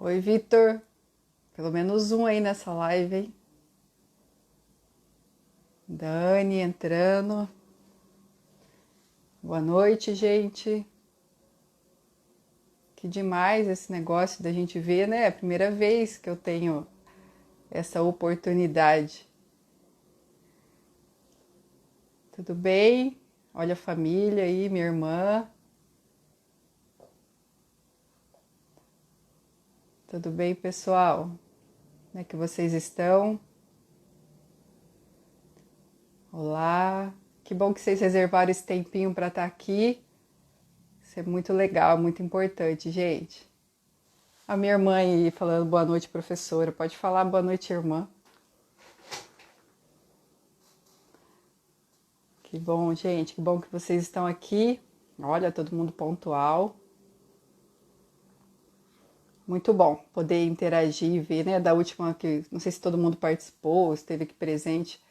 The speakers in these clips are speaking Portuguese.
Oi, Vitor. Pelo menos um aí nessa live, hein? Dani entrando. Boa noite, gente. Que demais esse negócio da gente ver, né? É a primeira vez que eu tenho essa oportunidade. Tudo bem? Olha a família aí, minha irmã. Tudo bem, pessoal? Como é que vocês estão? Olá. Que bom que vocês reservaram esse tempinho para estar aqui. Isso é muito legal, muito importante, gente. A minha irmã aí falando boa noite, professora. Pode falar boa noite, irmã. Que bom, gente. Que bom que vocês estão aqui. Olha, todo mundo pontual. Muito bom poder interagir e ver, né? Da última que não sei se todo mundo participou, esteve aqui presente.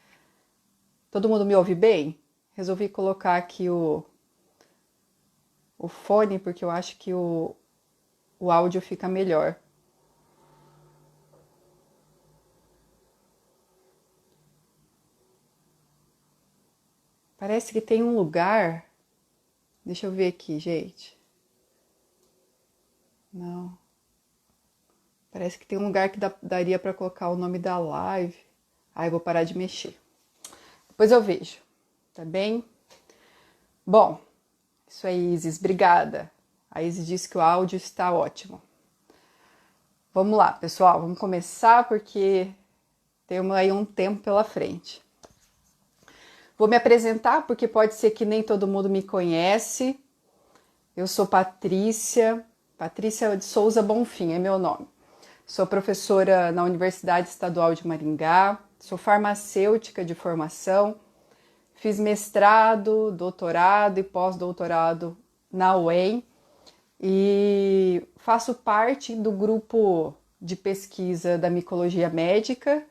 Todo mundo me ouve bem? Resolvi colocar aqui o fone porque eu acho que o áudio fica melhor. Parece que tem um lugar. Deixa eu ver aqui, gente. Não. Parece que tem um lugar que daria para colocar o nome da live. Ah, eu vou parar de mexer. Depois eu vejo. Tá bem? Bom, isso aí, Isis. Obrigada. A Isis disse que o áudio está ótimo. Vamos lá, pessoal. Vamos começar porque temos aí um tempo pela frente. Vou me apresentar porque pode ser que nem todo mundo me conhece. Eu sou Patrícia de Souza Bonfim é meu nome. Sou professora na Universidade Estadual de Maringá, sou farmacêutica de formação, fiz mestrado, doutorado e pós-doutorado na UEM e faço parte do grupo de pesquisa da micologia médica.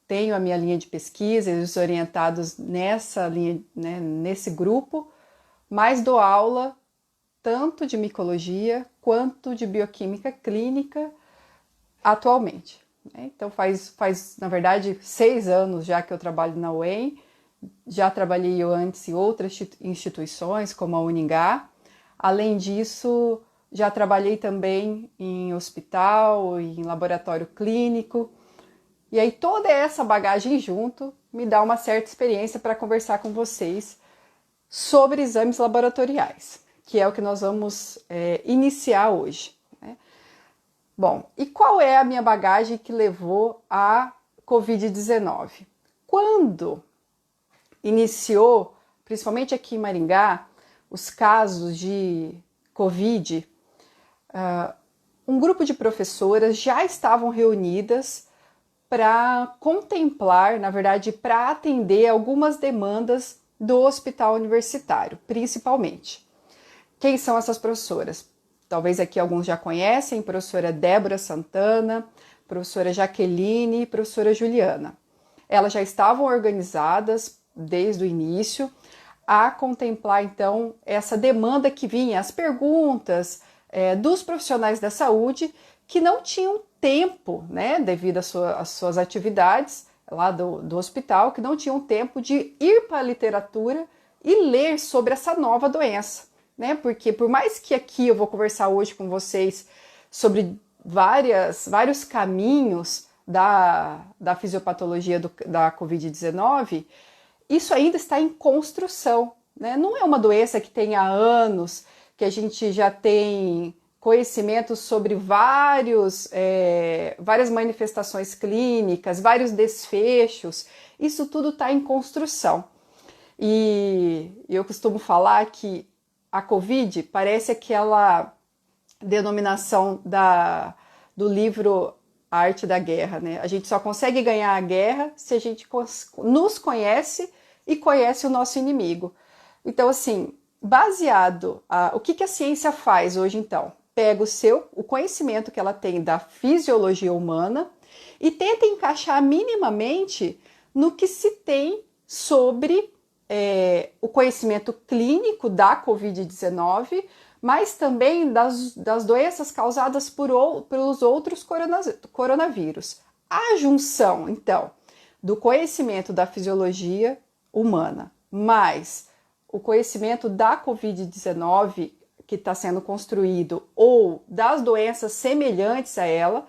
Tenho a minha linha de pesquisa, eles orientados nessa linha, né, nesse grupo, mas dou aula tanto de micologia quanto de bioquímica clínica atualmente. Então faz, na verdade, 6 anos já que eu trabalho na UEM, já trabalhei antes em outras instituições, como a Uningá. Além disso, já trabalhei também em hospital, em laboratório clínico. E aí toda essa bagagem junto me dá uma certa experiência para conversar com vocês sobre exames laboratoriais, que é o que nós vamos iniciar hoje. Né? Bom, e qual é a minha bagagem que levou à Covid-19? Quando iniciou, principalmente aqui em Maringá, os casos de Covid, um grupo de professoras já estavam reunidas para contemplar, na verdade, para atender algumas demandas do hospital universitário, principalmente. Quem são essas professoras? Talvez aqui alguns já conhecem, professora Débora Santana, professora Jaqueline e professora Juliana. Elas já estavam organizadas desde o início a contemplar, então, essa demanda que vinha, as perguntas dos profissionais da saúde que não tinham tempo, né, devido às suas atividades lá do hospital, que não tinham tempo de ir para a literatura e ler sobre essa nova doença, né? Porque por mais que aqui eu vou conversar hoje com vocês sobre vários caminhos da fisiopatologia da Covid-19, isso ainda está em construção, né? Não é uma doença que tem há anos, que a gente já tem conhecimento sobre várias manifestações clínicas, vários desfechos, isso tudo está em construção. E eu costumo falar que a Covid parece aquela denominação do livro A Arte da Guerra, né? A gente só consegue ganhar a guerra se a gente nos conhece e conhece o nosso inimigo. Então, assim, baseado o que a ciência faz hoje, então? Pega o conhecimento que ela tem da fisiologia humana e tenta encaixar minimamente no que se tem sobre o conhecimento clínico da Covid-19, mas também das doenças causadas pelos outros coronavírus. A junção, então, do conhecimento da fisiologia humana, mais o conhecimento da Covid-19 que está sendo construído ou das doenças semelhantes a ela,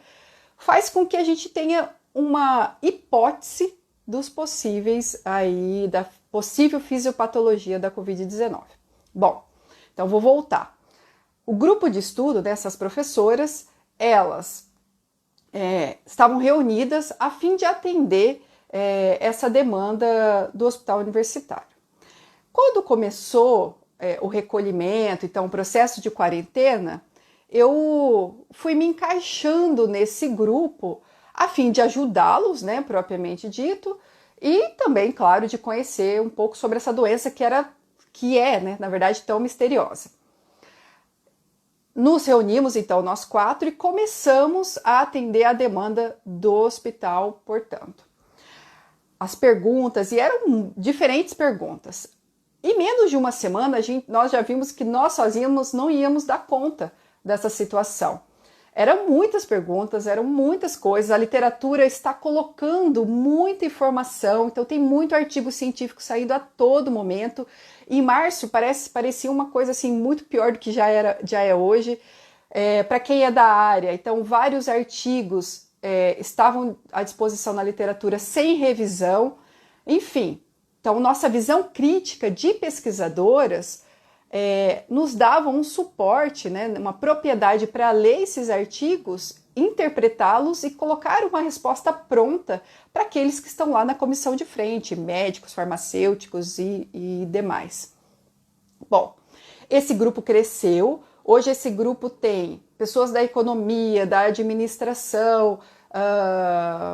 faz com que a gente tenha uma hipótese dos possíveis aí, da possível fisiopatologia da Covid-19. Bom, então vou voltar. O grupo de estudo dessas professoras, elas estavam reunidas a fim de atender essa demanda do hospital universitário. Quando começou o recolhimento, então o processo de quarentena, eu fui me encaixando nesse grupo a fim de ajudá-los, né, propriamente dito, e também, claro, de conhecer um pouco sobre essa doença que é, né, na verdade, tão misteriosa. Nos reunimos, então, nós 4 e começamos a atender a demanda do hospital, portanto. As perguntas, e eram diferentes perguntas. Em menos de uma semana, nós já vimos que nós sozinhos não íamos dar conta dessa situação. Eram muitas perguntas, eram muitas coisas, a literatura está colocando muita informação, então tem muito artigo científico saindo a todo momento. Em março parecia uma coisa assim muito pior do que já é hoje. Para quem é da área, então vários artigos estavam à disposição na literatura sem revisão, enfim. Então, nossa visão crítica de pesquisadoras nos dava um suporte, né, uma propriedade para ler esses artigos, interpretá-los e colocar uma resposta pronta para aqueles que estão lá na comissão de frente, médicos, farmacêuticos e demais. Bom, esse grupo cresceu. Hoje esse grupo tem pessoas da economia, da administração,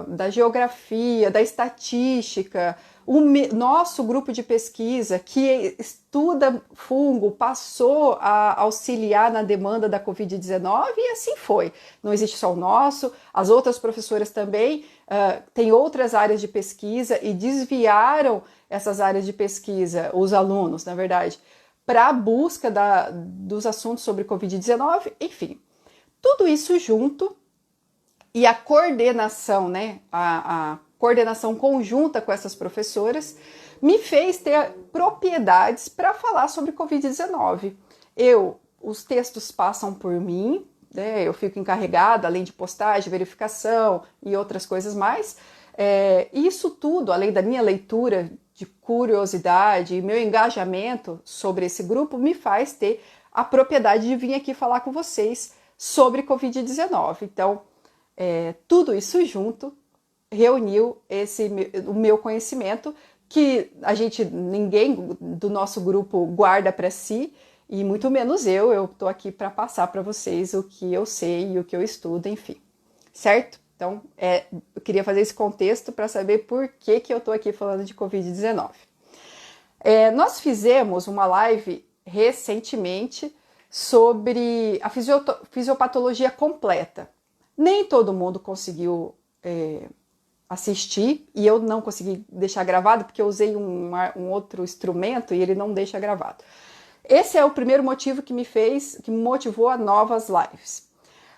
da geografia, da estatística. O nosso grupo de pesquisa que estuda fungo passou a auxiliar na demanda da Covid-19 e assim foi. Não existe só o nosso, as outras professoras também têm outras áreas de pesquisa e desviaram essas áreas de pesquisa, os alunos, na verdade, para a busca dos assuntos sobre Covid-19, enfim. Tudo isso junto e a coordenação, né, a coordenação conjunta com essas professoras, me fez ter propriedades para falar sobre Covid-19. Os textos passam por mim, né, eu fico encarregada, além de postagem, verificação e outras coisas mais. Isso tudo, além da minha leitura de curiosidade e meu engajamento sobre esse grupo, me faz ter a propriedade de vir aqui falar com vocês sobre Covid-19. Então, tudo isso junto reuniu o meu conhecimento, que ninguém do nosso grupo guarda para si, e muito menos eu estou aqui para passar para vocês o que eu sei e o que eu estudo, enfim, certo? Então, eu queria fazer esse contexto para saber por que eu estou aqui falando de Covid-19. Nós fizemos uma live recentemente sobre a fisiopatologia completa. Nem todo mundo conseguiu assistir, e eu não consegui deixar gravado porque eu usei um outro instrumento e ele não deixa gravado. Esse é o primeiro motivo que me motivou a novas lives.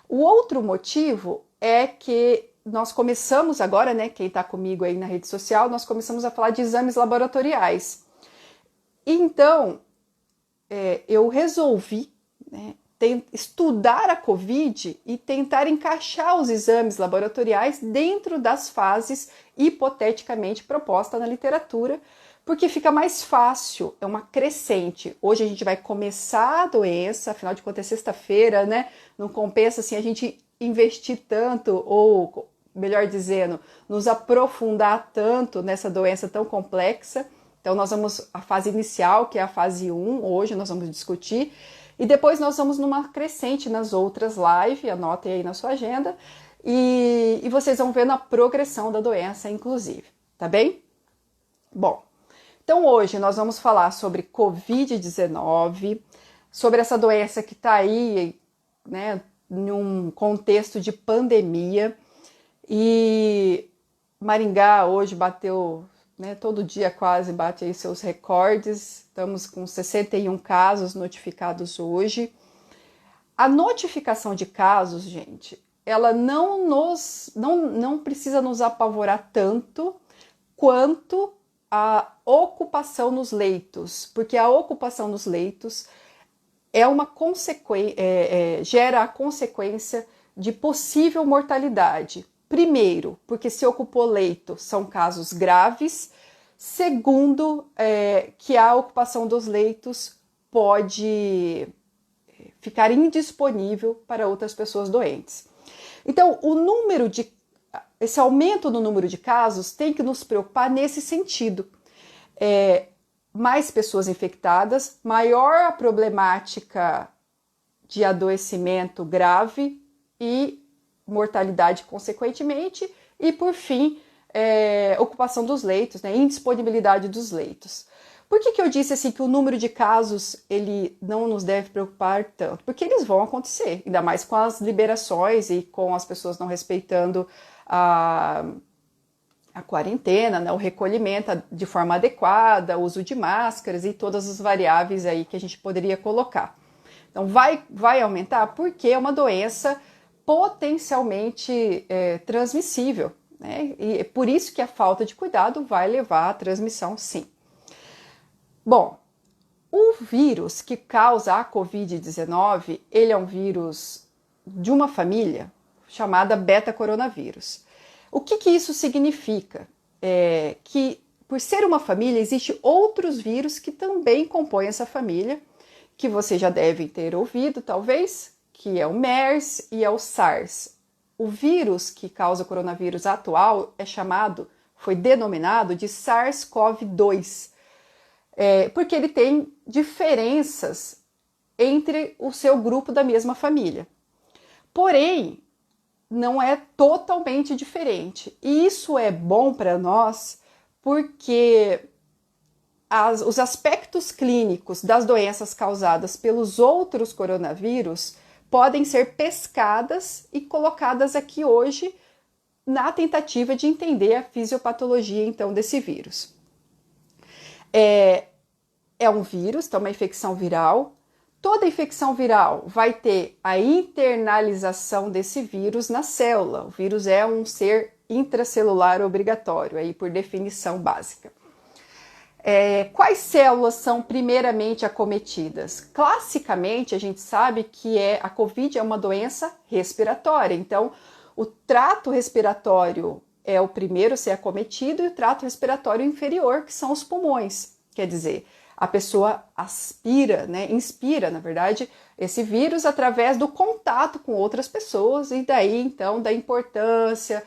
O outro motivo é que nós começamos agora, né, quem está comigo aí na rede social, nós começamos a falar de exames laboratoriais. Então, eu resolvi, né, estudar a Covid e tentar encaixar os exames laboratoriais dentro das fases hipoteticamente propostas na literatura, porque fica mais fácil, é uma crescente. Hoje a gente vai começar a doença, afinal de contas é sexta-feira, né? Não compensa assim a gente investir tanto, ou melhor dizendo, nos aprofundar tanto nessa doença tão complexa. Então nós vamos a fase inicial, que é a fase 1, hoje nós vamos discutir. E depois nós vamos numa crescente nas outras lives, anotem aí na sua agenda, e vocês vão vendo a progressão da doença, inclusive, tá bem? Bom, então hoje nós vamos falar sobre Covid-19, sobre essa doença que está aí, né, em um contexto de pandemia, e Maringá hoje bateu, né, todo dia quase bate aí seus recordes, estamos com 61 casos notificados hoje, A notificação de casos, gente, ela não precisa nos apavorar tanto quanto a ocupação nos leitos, porque a ocupação nos leitos é uma consequência, gera a consequência de possível mortalidade. Primeiro, porque se ocupou leito, são casos graves. Segundo, que a ocupação dos leitos pode ficar indisponível para outras pessoas doentes. Então, esse aumento no número de casos tem que nos preocupar nesse sentido. Mais pessoas infectadas, maior a problemática de adoecimento grave e mortalidade consequentemente, e por fim, ocupação dos leitos, né, indisponibilidade dos leitos. Por que eu disse assim que o número de casos ele não nos deve preocupar tanto? Porque eles vão acontecer, ainda mais com as liberações e com as pessoas não respeitando a quarentena, né, o recolhimento de forma adequada, o uso de máscaras e todas as variáveis aí que a gente poderia colocar. Então vai aumentar porque é uma doença potencialmente transmissível, né? E é por isso que a falta de cuidado vai levar à transmissão, sim. Bom, o vírus que causa a Covid-19, ele é um vírus de uma família chamada beta-coronavírus. O que isso significa? Que por ser uma família, existem outros vírus que também compõem essa família, que você já deve ter ouvido, talvez, que é o MERS e é o SARS. O vírus que causa o coronavírus atual foi denominado de SARS-CoV-2, porque ele tem diferenças entre o seu grupo da mesma família. Porém, não é totalmente diferente. E isso é bom para nós porque os aspectos clínicos das doenças causadas pelos outros coronavírus podem ser pescadas e colocadas aqui hoje na tentativa de entender a fisiopatologia, então, desse vírus. É um vírus, então uma infecção viral. Toda infecção viral vai ter a internalização desse vírus na célula. O vírus é um ser intracelular obrigatório, aí por definição básica. Quais células são primeiramente acometidas? Classicamente, a gente sabe que a COVID é uma doença respiratória, então o trato respiratório é o primeiro a ser acometido e o trato respiratório inferior, que são os pulmões. Quer dizer, a pessoa aspira, né, inspira, na verdade, esse vírus através do contato com outras pessoas e daí, então, da importância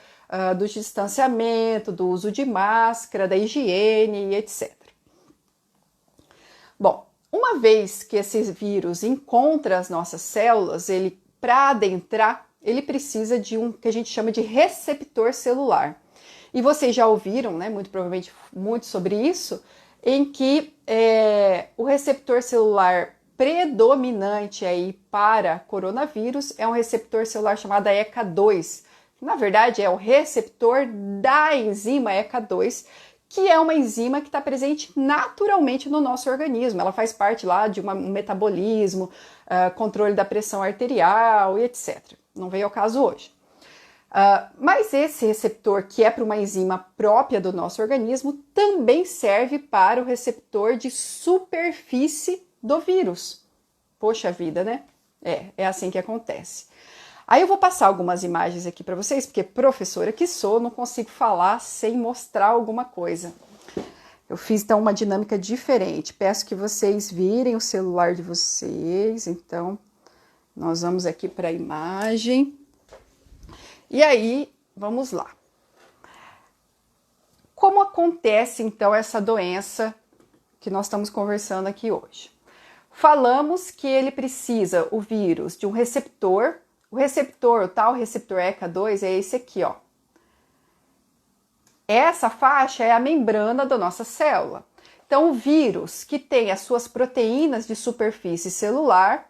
do distanciamento, do uso de máscara, da higiene, etc. Bom, uma vez que esse vírus encontra as nossas células, para adentrar, ele precisa de um que a gente chama de receptor celular. E vocês já ouviram, né, muito provavelmente, muito sobre isso, em que o receptor celular predominante aí para coronavírus é um receptor celular chamado ECA2. Na verdade, é o receptor da enzima ECA2, que é uma enzima que está presente naturalmente no nosso organismo. Ela faz parte lá de um metabolismo, controle da pressão arterial e etc. Não veio ao caso hoje. Mas esse receptor, que é para uma enzima própria do nosso organismo, também serve para o receptor de superfície do vírus. Poxa vida, né? É assim que acontece. Aí eu vou passar algumas imagens aqui para vocês, porque professora que sou, não consigo falar sem mostrar alguma coisa. Eu fiz então uma dinâmica diferente. Peço que vocês virem o celular de vocês. Então, nós vamos aqui para a imagem. E aí, vamos lá. Como acontece, então, essa doença que nós estamos conversando aqui hoje? Falamos que ele precisa, o vírus, de um receptor. O tal receptor ECA2 é esse aqui, ó. Essa faixa é a membrana da nossa célula. Então, o vírus que tem as suas proteínas de superfície celular,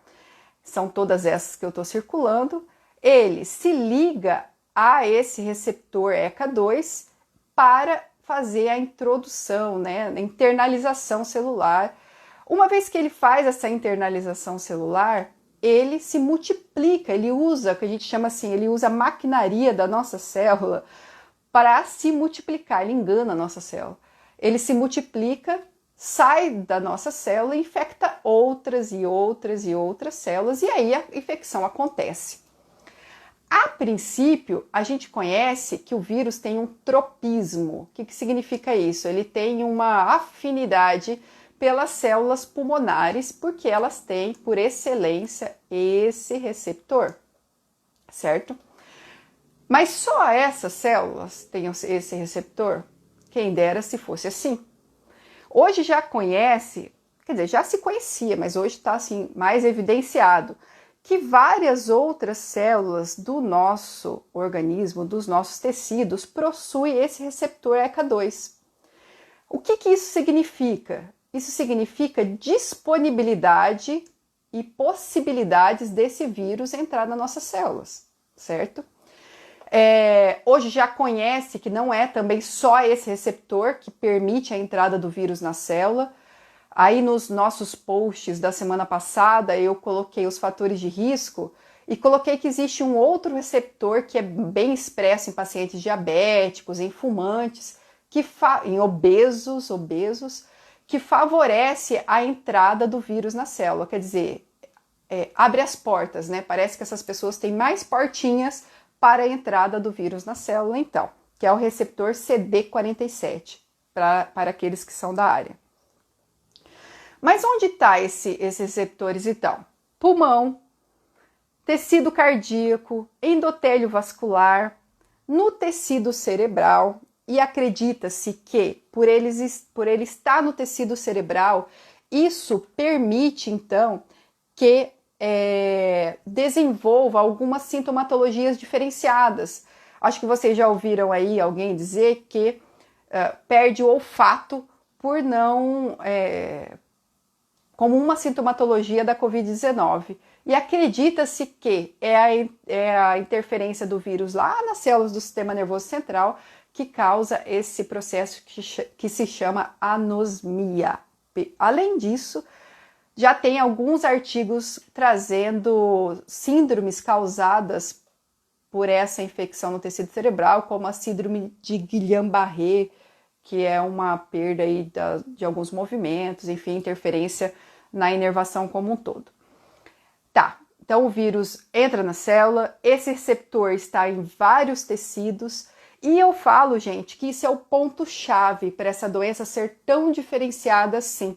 são todas essas que eu estou circulando, ele se liga a esse receptor ECA2 para fazer a introdução, né, a internalização celular. Uma vez que ele faz essa internalização celular, ele se multiplica, ele usa, que a gente chama assim, ele usa a maquinaria da nossa célula para se multiplicar, ele engana a nossa célula. Ele se multiplica, sai da nossa célula e infecta outras e outras e outras células, e aí a infecção acontece. A princípio, a gente conhece que o vírus tem um tropismo. O que significa isso? Ele tem uma afinidade pelas células pulmonares, porque elas têm, por excelência, esse receptor, certo? Mas só essas células têm esse receptor? Quem dera se fosse assim. Hoje já conhece, quer dizer, já se conhecia, mas hoje está assim, mais evidenciado, que várias outras células do nosso organismo, dos nossos tecidos, possuem esse receptor ECA2. O que isso significa? Isso significa disponibilidade e possibilidades desse vírus entrar nas nossas células, certo? Hoje já conhece que não é também só esse receptor que permite a entrada do vírus na célula. Aí nos nossos posts da semana passada eu coloquei os fatores de risco e coloquei que existe um outro receptor que é bem expresso em pacientes diabéticos, em fumantes, em obesos, que favorece a entrada do vírus na célula. Quer dizer, abre as portas, né? Parece que essas pessoas têm mais portinhas para a entrada do vírus na célula, então, que é o receptor CD47, para aqueles que são da área. Mas onde está esses receptores, então? Pulmão, tecido cardíaco, endotélio vascular, no tecido cerebral, e acredita-se que, por ele estar no tecido cerebral, isso permite, então, que desenvolva algumas sintomatologias diferenciadas. Acho que vocês já ouviram aí alguém dizer que perde o olfato por não... como uma sintomatologia da Covid-19. E acredita-se que é a interferência do vírus lá nas células do sistema nervoso central que causa esse processo que se chama anosmia. Além disso, já tem alguns artigos trazendo síndromes causadas por essa infecção no tecido cerebral, como a síndrome de Guillain-Barré, que é uma perda aí de alguns movimentos, enfim, interferência na inervação como um todo. Tá, então o vírus entra na célula, esse receptor está em vários tecidos, e eu falo, gente, que isso é o ponto-chave para essa doença ser tão diferenciada assim.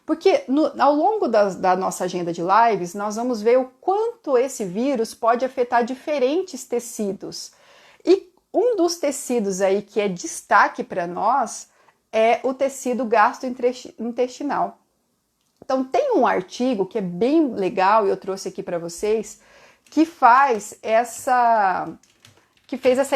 Porque ao longo da nossa agenda de lives, nós vamos ver o quanto esse vírus pode afetar diferentes tecidos. E um dos tecidos aí que é destaque para nós é o tecido gastrointestinal. Então tem um artigo que é bem legal e eu trouxe aqui para vocês, que fez essa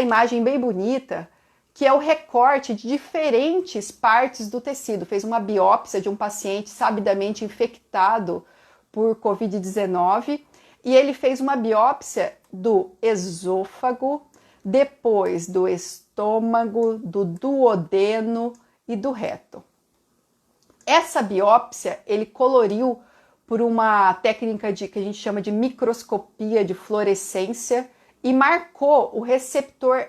imagem bem bonita, que é o recorte de diferentes partes do tecido. Fez uma biópsia de um paciente sabidamente infectado por Covid-19 e ele fez uma biópsia do esôfago, depois do estômago, do duodeno e do reto. Essa biópsia ele coloriu por uma técnica que a gente chama de microscopia de fluorescência e marcou o receptor,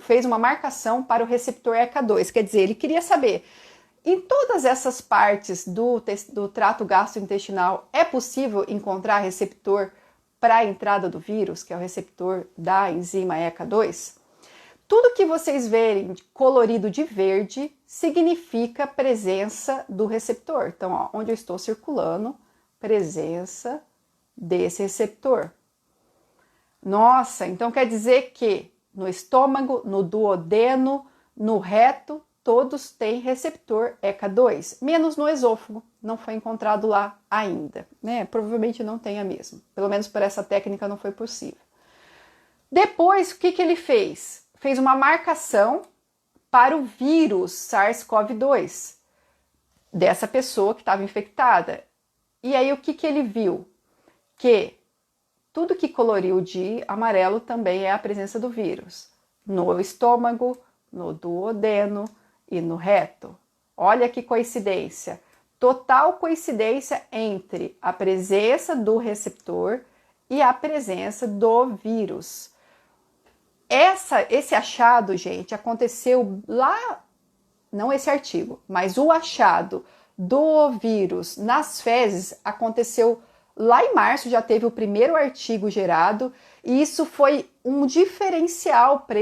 fez uma marcação para o receptor ECA2, quer dizer, ele queria saber, em todas essas partes do trato gastrointestinal é possível encontrar receptor para a entrada do vírus, que é o receptor da enzima ECA2? Tudo que vocês verem colorido de verde significa presença do receptor. Então, ó, onde eu estou circulando, presença desse receptor. Nossa, então quer dizer que no estômago, no duodeno, no reto, todos têm receptor ECA2, menos no esôfago, não foi encontrado lá ainda, né? Provavelmente não tenha mesmo, pelo menos por essa técnica não foi possível. Depois, o que ele fez? Fez uma marcação para o vírus SARS-CoV-2 dessa pessoa que estava infectada. E aí o que ele viu? Que tudo que coloriu de amarelo também é a presença do vírus. No estômago, no duodeno e no reto. Olha que coincidência. total coincidência entre a presença do receptor e a presença do vírus. Esse achado, gente, aconteceu lá, não esse artigo, mas o achado do vírus nas fezes aconteceu lá em março, já teve o primeiro artigo gerado, e isso foi um diferencial para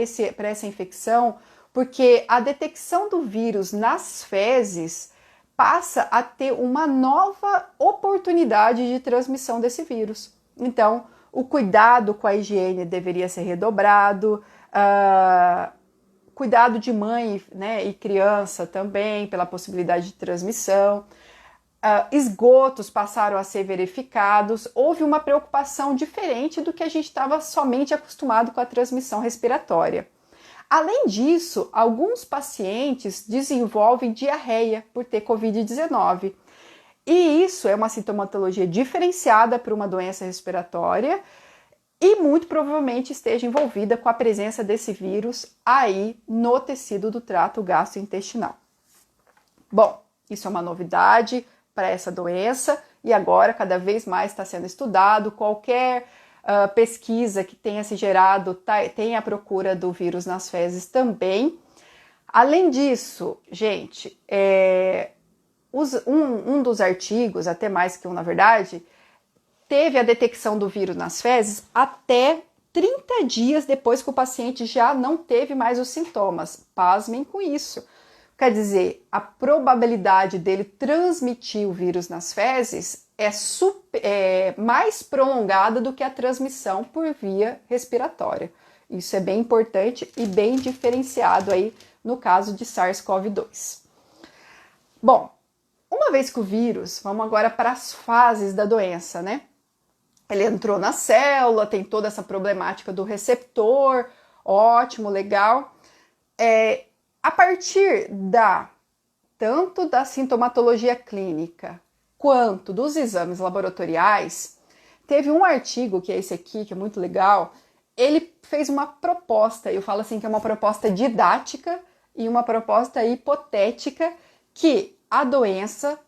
essa infecção, porque a detecção do vírus nas fezes passa a ter uma nova oportunidade de transmissão desse vírus. Então, o cuidado com a higiene deveria ser redobrado, cuidado de mãe, né, e criança também, pela possibilidade de transmissão. Esgotos passaram a ser verificados, houve uma preocupação diferente do que a gente estava somente acostumado com a transmissão respiratória. Além disso, alguns pacientes desenvolvem diarreia por ter Covid-19. E isso é uma sintomatologia diferenciada para uma doença respiratória e muito provavelmente esteja envolvida com a presença desse vírus aí no tecido do trato gastrointestinal. Bom, isso é uma novidade para essa doença e agora cada vez mais está sendo estudado. Qualquer pesquisa que tenha se gerado tem a procura do vírus nas fezes também. Além disso, gente, um dos artigos, até mais que um na verdade, teve a detecção do vírus nas fezes até 30 dias depois que o paciente já não teve mais os sintomas. Pasmem com isso. Quer dizer, a probabilidade dele transmitir o vírus nas fezes é mais prolongada do que a transmissão por via respiratória. Isso é bem importante e bem diferenciado aí no caso de SARS-CoV-2. Bom, uma vez que o vírus, vamos agora para as fases da doença, né? Ele entrou na célula, tem toda essa problemática do receptor, ótimo, legal. A partir tanto da sintomatologia clínica quanto dos exames laboratoriais, teve um artigo, que é esse aqui, que é muito legal, ele fez uma proposta, eu falo assim que é uma proposta didática e uma proposta hipotética, que a doença,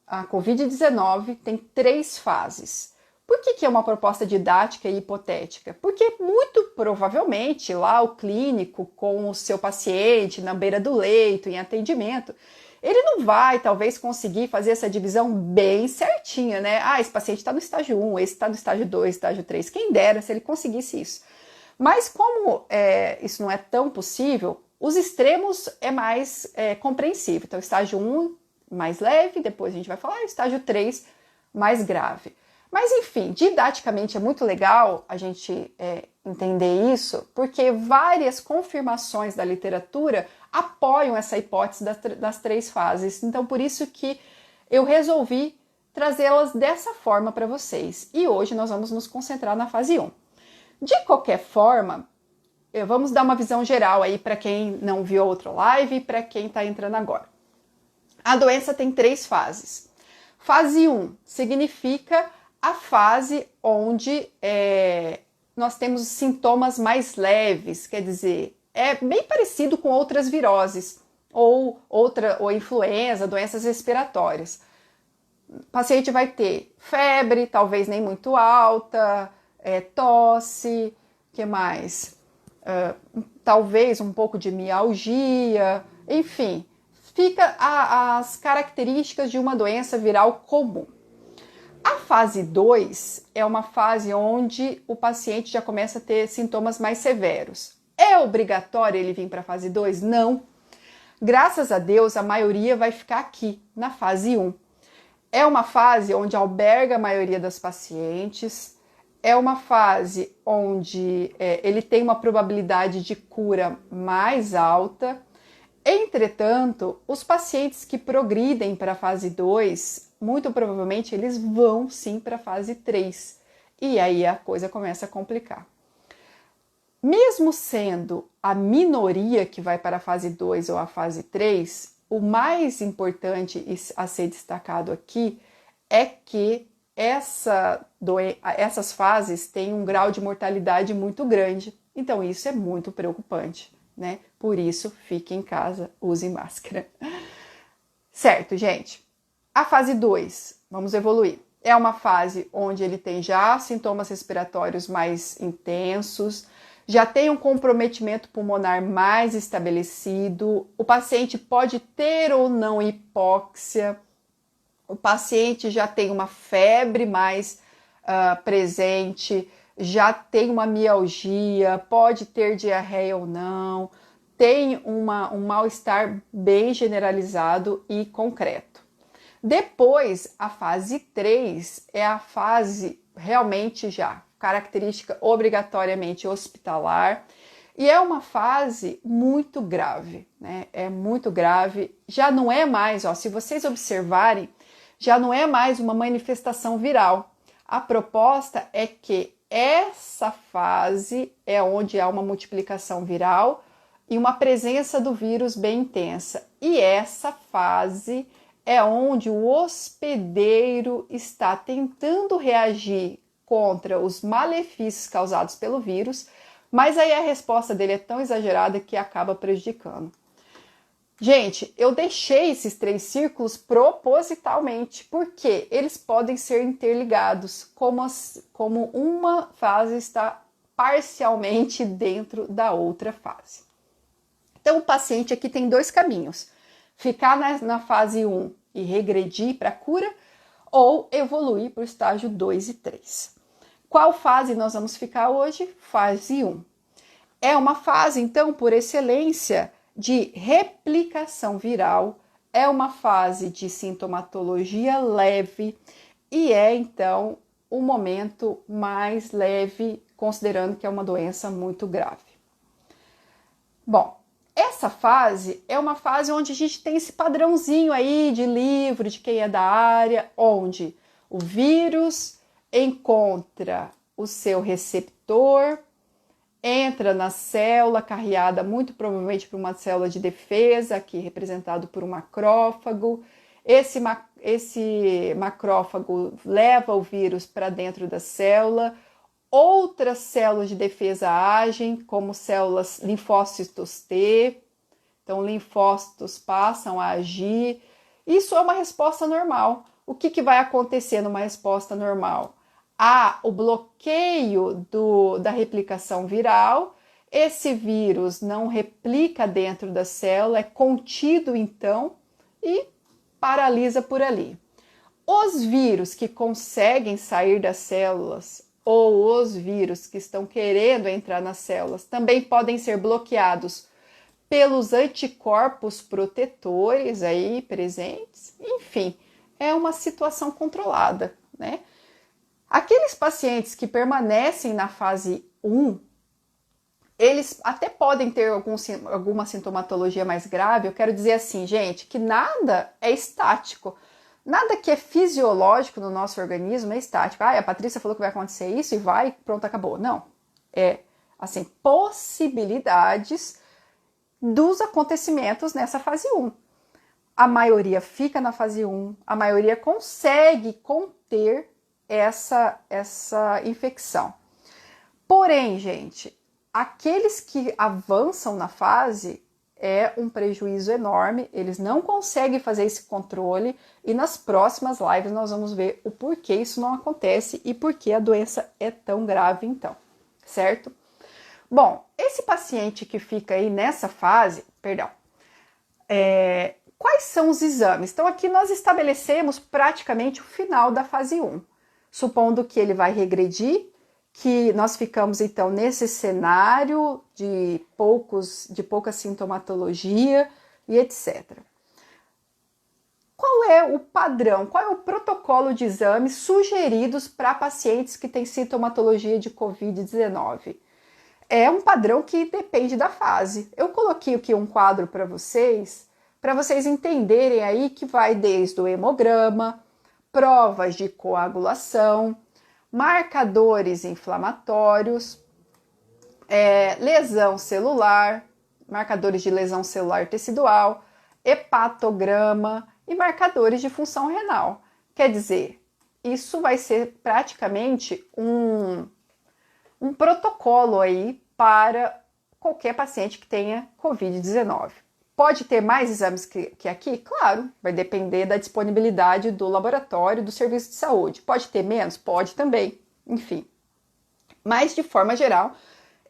a Covid-19, tem 3 fases. Por que é uma proposta didática e hipotética? Porque muito provavelmente lá o clínico com o seu paciente na beira do leito, em atendimento, ele não vai talvez conseguir fazer essa divisão bem certinha, né? Esse paciente está no estágio 1, esse está no estágio 2, estágio 3, quem dera se ele conseguisse isso. Mas como isso não é tão possível, os extremos é mais compreensível. Então, estágio 1 mais leve, depois a gente vai falar estágio 3 mais grave. Mas, enfim, didaticamente é muito legal a gente entender isso, porque várias confirmações da literatura apoiam essa hipótese das 3 fases. Então, por isso que eu resolvi trazê-las dessa forma para vocês. E hoje nós vamos nos concentrar na fase 1. De qualquer forma, vamos dar uma visão geral aí para quem não viu outra live e para quem está entrando agora. A doença tem 3 fases. Fase 1 significa a fase onde nós temos sintomas mais leves, quer dizer, é bem parecido com outras viroses ou influenza, doenças respiratórias. O paciente vai ter febre, talvez nem muito alta, tosse, que mais? Talvez um pouco de mialgia, enfim, fica as características de uma doença viral comum. A fase 2 é uma fase onde o paciente já começa a ter sintomas mais severos. É obrigatório ele vir para a fase 2? Não. Graças a Deus, a maioria vai ficar aqui, na fase 1. É uma fase onde alberga a maioria das pacientes, é uma fase onde ele tem uma probabilidade de cura mais alta. Entretanto, os pacientes que progridem para a fase 2, muito provavelmente eles vão sim para a fase 3. E aí a coisa começa a complicar. Mesmo sendo a minoria que vai para a fase 2 ou a fase 3, o mais importante a ser destacado aqui é que essas fases têm um grau de mortalidade muito grande. Então isso é muito preocupante, né? Por isso, fique em casa, use máscara. Certo, gente? A fase 2, vamos evoluir. É uma fase onde ele tem já sintomas respiratórios mais intensos, já tem um comprometimento pulmonar mais estabelecido, o paciente pode ter ou não hipóxia, o paciente já tem uma febre mais presente, já tem uma mialgia, pode ter diarreia ou não, tem um mal-estar bem generalizado e concreto. Depois, a fase 3 é a fase realmente já característica obrigatoriamente hospitalar e é uma fase muito grave, né? É muito grave, já não é mais, ó, se vocês observarem, já não é mais uma manifestação viral. A proposta é que essa fase é onde há uma multiplicação viral e uma presença do vírus bem intensa. E essa fase é onde o hospedeiro está tentando reagir contra os malefícios causados pelo vírus, mas aí a resposta dele é tão exagerada que acaba prejudicando. Gente, eu deixei esses 3 círculos propositalmente, porque eles podem ser interligados, como uma fase está parcialmente dentro da outra fase. Então, o paciente aqui tem 2 caminhos: ficar na fase 1 e regredir para a cura, ou evoluir para o estágio 2 e 3. Qual fase nós vamos ficar hoje? Fase 1. É uma fase, então, por excelência, de replicação viral, é uma fase de sintomatologia leve e é, então, o momento mais leve, considerando que é uma doença muito grave. Bom, essa fase é uma fase onde a gente tem esse padrãozinho aí de livro, de quem é da área, onde o vírus encontra o seu receptor, entra na célula carreada muito provavelmente por uma célula de defesa, aqui representado por um macrófago. Esse macrófago leva o vírus para dentro da célula. Outras células de defesa agem, como células linfócitos T. Então, linfócitos passam a agir. Isso é uma resposta normal. O que vai acontecer numa resposta normal? Há o bloqueio da replicação viral, esse vírus não replica dentro da célula, é contido então e paralisa por ali. Os vírus que conseguem sair das células ou os vírus que estão querendo entrar nas células também podem ser bloqueados pelos anticorpos protetores aí presentes. Enfim, é uma situação controlada, né? Aqueles pacientes que permanecem na fase 1, eles até podem ter alguma sintomatologia mais grave. Eu quero dizer assim, gente, que nada é estático. Nada que é fisiológico no nosso organismo é estático. A Patrícia falou que vai acontecer isso e vai, pronto, acabou. Não. É, assim, possibilidades dos acontecimentos nessa fase 1. A maioria fica na fase 1, a maioria consegue conter essa infecção. Porém, gente, aqueles que avançam na fase é um prejuízo enorme, eles não conseguem fazer esse controle e nas próximas lives nós vamos ver o porquê isso não acontece e por que a doença é tão grave então, certo? Bom, esse paciente que fica aí nessa fase, quais são os exames? Então aqui nós estabelecemos praticamente o final da fase 1. Supondo que ele vai regredir, que nós ficamos então nesse cenário de pouca sintomatologia e etc. Qual é o padrão, qual é o protocolo de exames sugeridos para pacientes que têm sintomatologia de Covid-19? É um padrão que depende da fase. Eu coloquei aqui um quadro para vocês entenderem aí que vai desde o hemograma, provas de coagulação, marcadores inflamatórios, lesão celular, marcadores de lesão celular tecidual, hepatograma e marcadores de função renal. Quer dizer, isso vai ser praticamente um protocolo aí para qualquer paciente que tenha Covid-19. Pode ter mais exames que aqui? Claro, vai depender da disponibilidade do laboratório, do serviço de saúde. Pode ter menos? Pode também, enfim. Mas, de forma geral,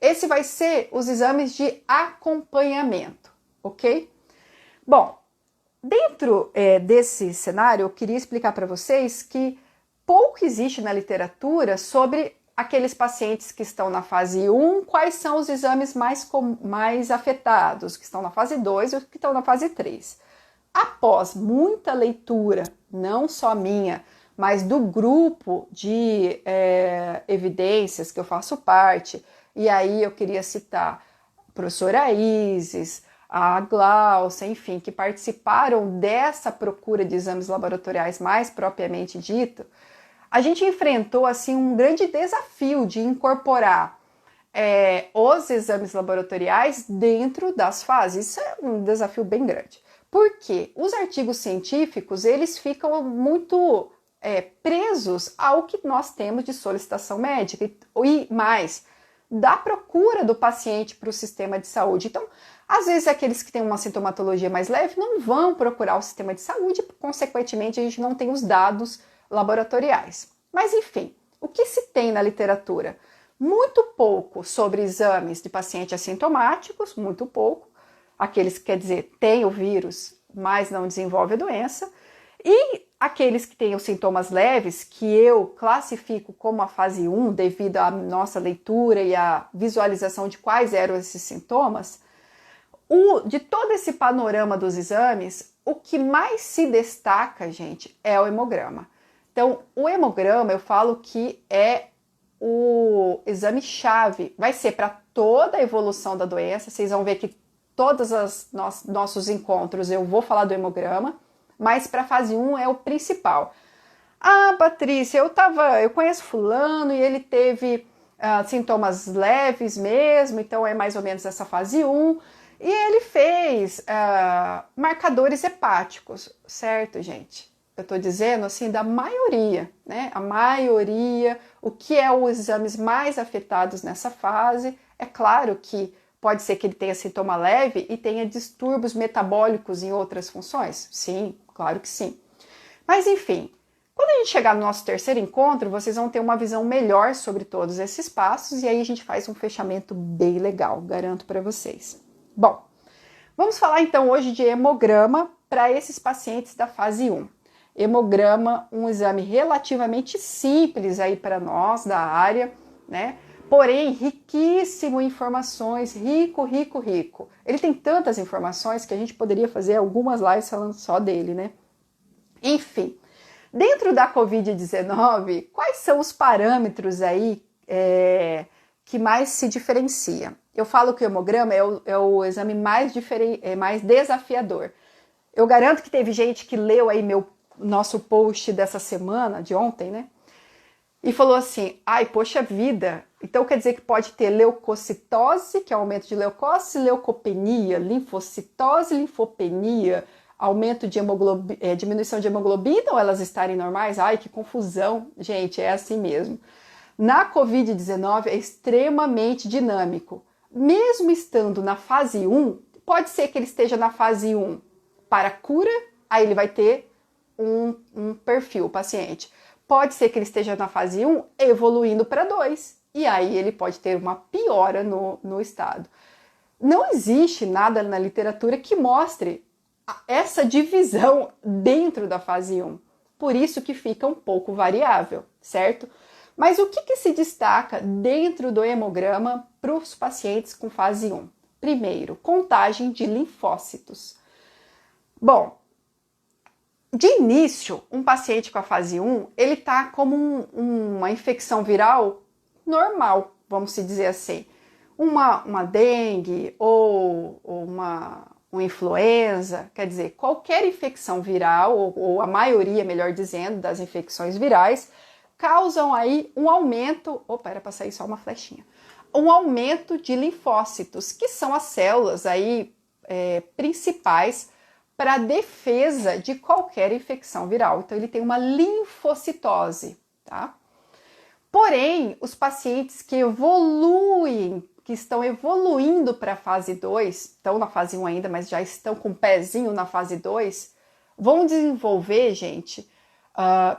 esse vai ser os exames de acompanhamento, ok? Bom, dentro desse cenário, eu queria explicar para vocês que pouco existe na literatura sobre aqueles pacientes que estão na fase 1, quais são os exames mais afetados, que estão na fase 2 e os que estão na fase 3. Após muita leitura, não só minha, mas do grupo de evidências que eu faço parte, e aí eu queria citar a professora Isis, a Glaucia, enfim, que participaram dessa procura de exames laboratoriais mais propriamente dito, a gente enfrentou assim um grande desafio de incorporar os exames laboratoriais dentro das fases. Isso é um desafio bem grande. Porque os artigos científicos, eles ficam muito presos ao que nós temos de solicitação médica e mais, da procura do paciente para o sistema de saúde. Então, às vezes, aqueles que têm uma sintomatologia mais leve não vão procurar o sistema de saúde, consequentemente, a gente não tem os dados laboratoriais. Mas, enfim, o que se tem na literatura? Muito pouco sobre exames de pacientes assintomáticos, muito pouco. Aqueles que, quer dizer, têm o vírus, mas não desenvolvem a doença. E aqueles que têm os sintomas leves, que eu classifico como a fase 1, devido à nossa leitura e à visualização de quais eram esses sintomas, de todo esse panorama dos exames, o que mais se destaca, gente, é o hemograma. Então, o hemograma, eu falo que é o exame-chave, vai ser para toda a evolução da doença. Vocês vão ver que todos os nossos encontros eu vou falar do hemograma, mas para a fase 1 é o principal. Ah, Patrícia, eu conheço fulano e ele teve sintomas leves mesmo, então é mais ou menos essa fase 1. E ele fez marcadores hepáticos, certo, gente? Eu estou dizendo assim da maioria, né? A maioria, o que é os exames mais afetados nessa fase. É claro que pode ser que ele tenha sintoma leve e tenha distúrbios metabólicos em outras funções. Sim, claro que sim. Mas enfim, quando a gente chegar no nosso terceiro encontro, vocês vão ter uma visão melhor sobre todos esses passos e aí a gente faz um fechamento bem legal, garanto para vocês. Bom, vamos falar então hoje de hemograma para esses pacientes da fase 1. Hemograma, um exame relativamente simples aí para nós da área, né? Porém, riquíssimo em informações, rico. Ele tem tantas informações que a gente poderia fazer algumas lives falando só dele, né? Enfim, dentro da Covid-19, quais são os parâmetros aí que mais se diferencia? Eu falo que o hemograma é o exame mais desafiador. Eu garanto que teve gente que leu aí nosso post dessa semana, de ontem, né? E falou assim, ai, poxa vida, então quer dizer que pode ter leucocitose, que é aumento de leucócitos, leucopenia, linfocitose, linfopenia, aumento de diminuição de hemoglobina ou elas estarem normais? Ai, que confusão. Gente, é assim mesmo. Na Covid-19 é extremamente dinâmico. Mesmo estando na fase 1, pode ser que ele esteja na fase 1 para cura, aí ele vai ter um perfil, o paciente. Pode ser que ele esteja na fase 1 evoluindo para 2, e aí ele pode ter uma piora no estado. Não existe nada na literatura que mostre essa divisão dentro da fase 1. Por isso que fica um pouco variável, certo? Mas o que se destaca dentro do hemograma para os pacientes com fase 1? Primeiro, contagem de linfócitos. Bom, de início, um paciente com a fase 1, ele está como uma infecção viral normal, vamos dizer assim. Uma dengue ou uma influenza, quer dizer, qualquer infecção viral, ou a maioria, melhor dizendo, das infecções virais, causam aí um aumento, era para sair só uma flechinha, um aumento de linfócitos, que são as células aí principais para a defesa de qualquer infecção viral. Então, ele tem uma linfocitose, tá? Porém, os pacientes que evoluem que estão evoluindo para a fase 2, estão na fase 1 ainda, mas já estão com o pezinho na fase 2, vão desenvolver, gente,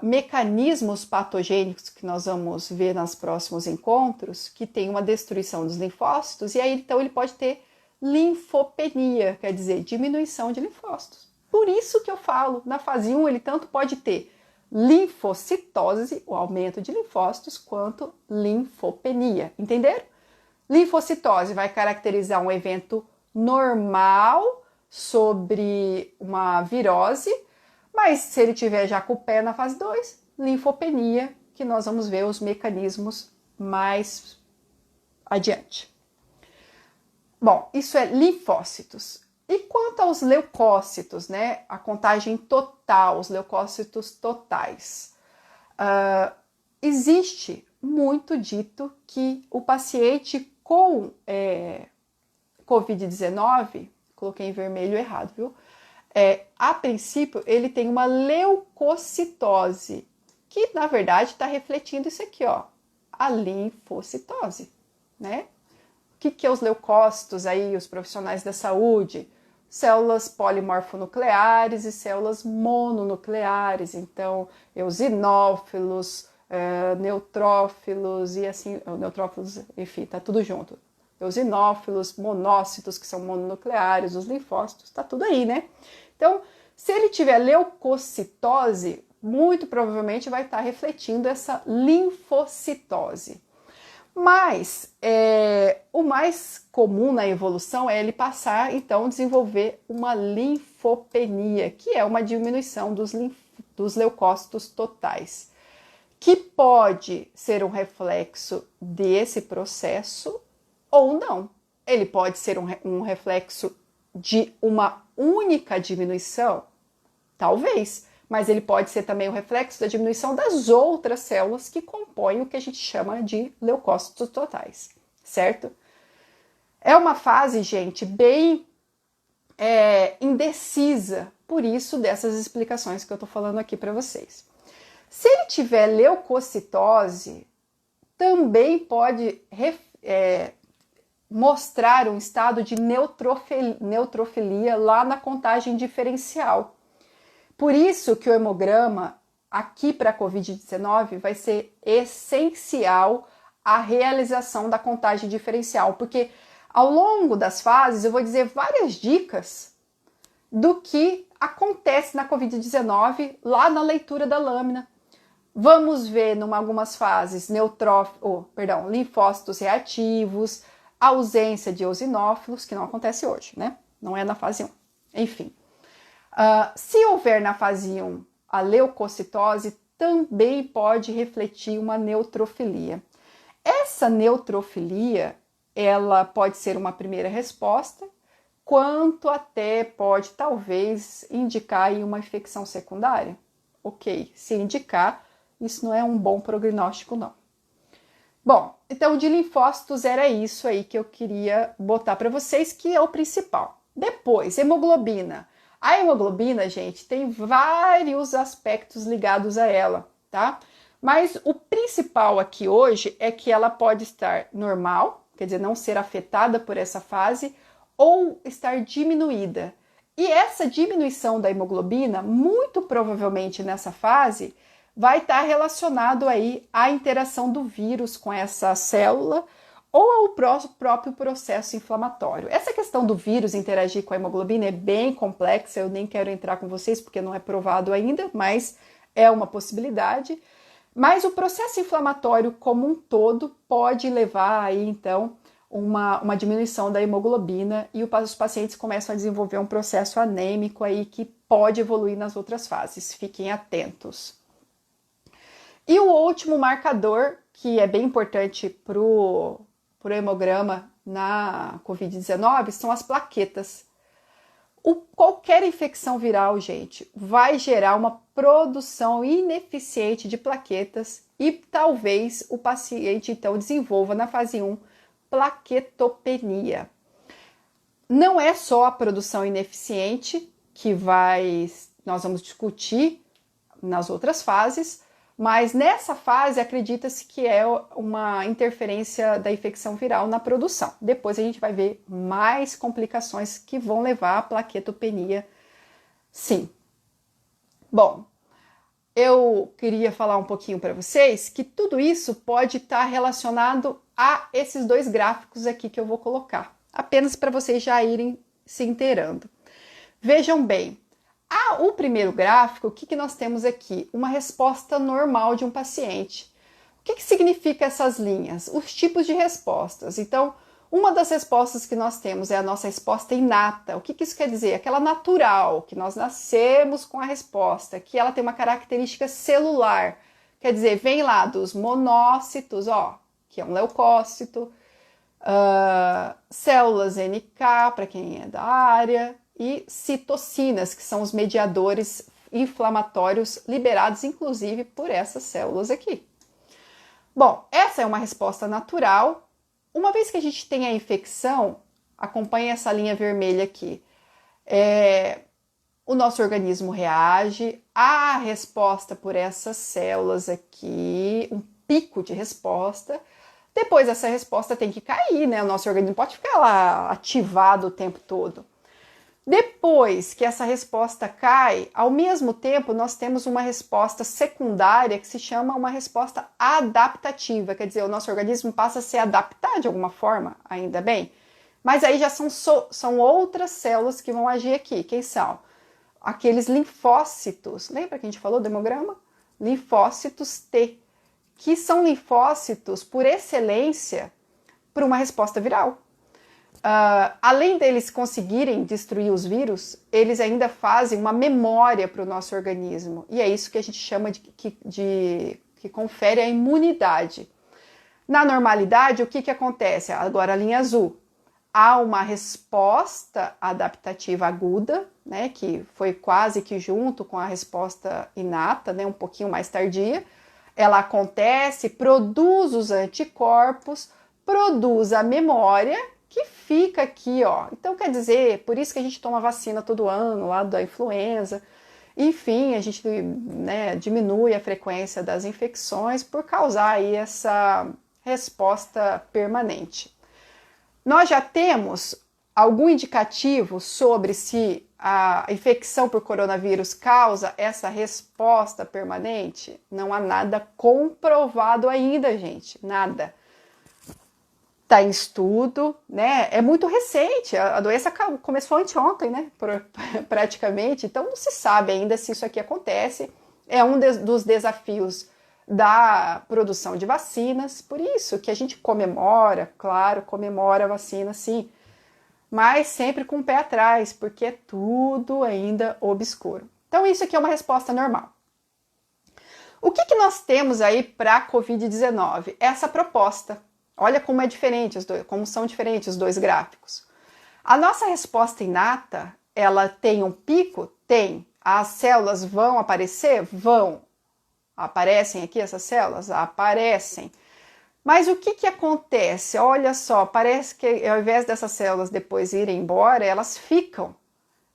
mecanismos patogênicos que nós vamos ver nos próximos encontros, que tem uma destruição dos linfócitos, e aí então ele pode ter linfopenia, quer dizer, diminuição de linfócitos. Por isso que eu falo, na fase 1 ele tanto pode ter linfocitose, o aumento de linfócitos, quanto linfopenia, entenderam? Linfocitose vai caracterizar um evento normal sobre uma virose, mas se ele tiver já com o pé na fase 2, linfopenia, que nós vamos ver os mecanismos mais adiante. Bom, isso é linfócitos. E quanto aos leucócitos, né? A contagem total, os leucócitos totais. Existe muito dito que o paciente com Covid-19, coloquei em vermelho errado, viu? A princípio, ele tem uma leucocitose, que na verdade está refletindo isso aqui, ó, a linfocitose, né? O que é os leucócitos aí, os profissionais da saúde? Células polimorfonucleares e células mononucleares, então eosinófilos, neutrófilos e assim, neutrófilos, enfim, tá tudo junto. Eosinófilos, monócitos, que são mononucleares, os linfócitos, tá tudo aí, né? Então, se ele tiver leucocitose, muito provavelmente vai estar refletindo essa linfocitose. Mas o mais comum na evolução é ele passar, então, desenvolver uma linfopenia, que é uma diminuição dos leucócitos totais, que pode ser um reflexo desse processo ou não. Ele pode ser um reflexo de uma única diminuição, talvez, mas ele pode ser também o reflexo da diminuição das outras células que compõem o que a gente chama de leucócitos totais, certo? É uma fase, gente, bem indecisa, por isso dessas explicações que eu tô falando aqui para vocês. Se ele tiver leucocitose, também pode mostrar um estado de neutrofilia lá na contagem diferencial. Por isso que o hemograma aqui para a Covid-19 vai ser essencial a realização da contagem diferencial, porque ao longo das fases eu vou dizer várias dicas do que acontece na Covid-19 lá na leitura da lâmina. Vamos ver em algumas fases linfócitos reativos, ausência de eosinófilos, que não acontece hoje, né? Não é na fase 1. Enfim. Se houver na fase 1 a leucocitose, também pode refletir uma neutrofilia. Essa neutrofilia, ela pode ser uma primeira resposta, quanto até pode, talvez, indicar aí uma infecção secundária. Ok, se indicar, isso não é um bom prognóstico, não. Bom, então de linfócitos era isso aí que eu queria botar para vocês, que é o principal. Depois, hemoglobina. A hemoglobina, gente, tem vários aspectos ligados a ela, tá? Mas o principal aqui hoje é que ela pode estar normal, quer dizer, não ser afetada por essa fase, ou estar diminuída. E essa diminuição da hemoglobina, muito provavelmente nessa fase, vai estar relacionado aí à interação do vírus com essa célula ou ao próprio processo inflamatório. Essa questão do vírus interagir com a hemoglobina é bem complexa, eu nem quero entrar com vocês porque não é provado ainda, mas é uma possibilidade. Mas o processo inflamatório como um todo pode levar aí, então, uma diminuição da hemoglobina e os pacientes começam a desenvolver um processo anêmico aí que pode evoluir nas outras fases. Fiquem atentos. E o último marcador, que é bem importante para o hemograma na Covid-19, são as plaquetas. Qualquer infecção viral, gente, vai gerar uma produção ineficiente de plaquetas e talvez o paciente, então, desenvolva na fase 1 plaquetopenia. Não é só a produção ineficiente que nós vamos discutir nas outras fases, Mas nessa fase acredita-se que é uma interferência da infecção viral na produção. Depois a gente vai ver mais complicações que vão levar à plaquetopenia, sim. Bom, eu queria falar um pouquinho para vocês que tudo isso pode estar relacionado a esses dois gráficos aqui que eu vou colocar, apenas para vocês já irem se inteirando. Vejam bem, o primeiro gráfico, o que nós temos aqui? Uma resposta normal de um paciente. O que significa essas linhas? Os tipos de respostas. Então, uma das respostas que nós temos é a nossa resposta inata. O que isso quer dizer? Aquela natural, que nós nascemos com a resposta, que ela tem uma característica celular. Quer dizer, vem lá dos monócitos, ó, que é um leucócito, células NK, para quem é da área, e citocinas, que são os mediadores inflamatórios liberados, inclusive, por essas células aqui. Bom, essa é uma resposta natural. Uma vez que a gente tem a infecção, acompanhe essa linha vermelha aqui, o nosso organismo reage à resposta por essas células aqui, um pico de resposta. Depois essa resposta tem que cair, né? O nosso organismo pode ficar lá ativado o tempo todo. Depois que essa resposta cai, ao mesmo tempo nós temos uma resposta secundária que se chama uma resposta adaptativa, quer dizer, o nosso organismo passa a se adaptar de alguma forma, ainda bem, mas aí já são outras células que vão agir aqui. Quem são? Aqueles linfócitos, lembra que a gente falou do hemograma? Linfócitos T, que são linfócitos por excelência para uma resposta viral. Além deles conseguirem destruir os vírus, eles ainda fazem uma memória para o nosso organismo. E é isso que a gente chama que confere a imunidade. Na normalidade, o que acontece? Agora a linha azul. Há uma resposta adaptativa aguda, né, que foi quase que junto com a resposta inata, né, um pouquinho mais tardia. Ela acontece, produz os anticorpos, produz a memória, que fica aqui, ó. Então, quer dizer, por isso que a gente toma vacina todo ano, lá da influenza. Enfim, a gente, né, diminui a frequência das infecções por causar aí essa resposta permanente. Nós já temos algum indicativo sobre se a infecção por coronavírus causa essa resposta permanente? Não há nada comprovado ainda, gente, nada. Está em estudo, né? É muito recente, a doença começou anteontem, né? Praticamente, então não se sabe ainda se isso aqui acontece. É um dos desafios da produção de vacinas, por isso que a gente comemora, claro, comemora a vacina, sim, mas sempre com o pé atrás, porque é tudo ainda obscuro. Então isso aqui é uma resposta normal. O que nós temos aí para a Covid-19? Essa proposta. Olha como é diferente como são diferentes os dois gráficos. A nossa resposta inata, ela tem um pico? Tem. As células vão aparecer? Vão. Aparecem aqui essas células? Aparecem. Mas o que acontece? Olha só, parece que ao invés dessas células depois irem embora, elas ficam.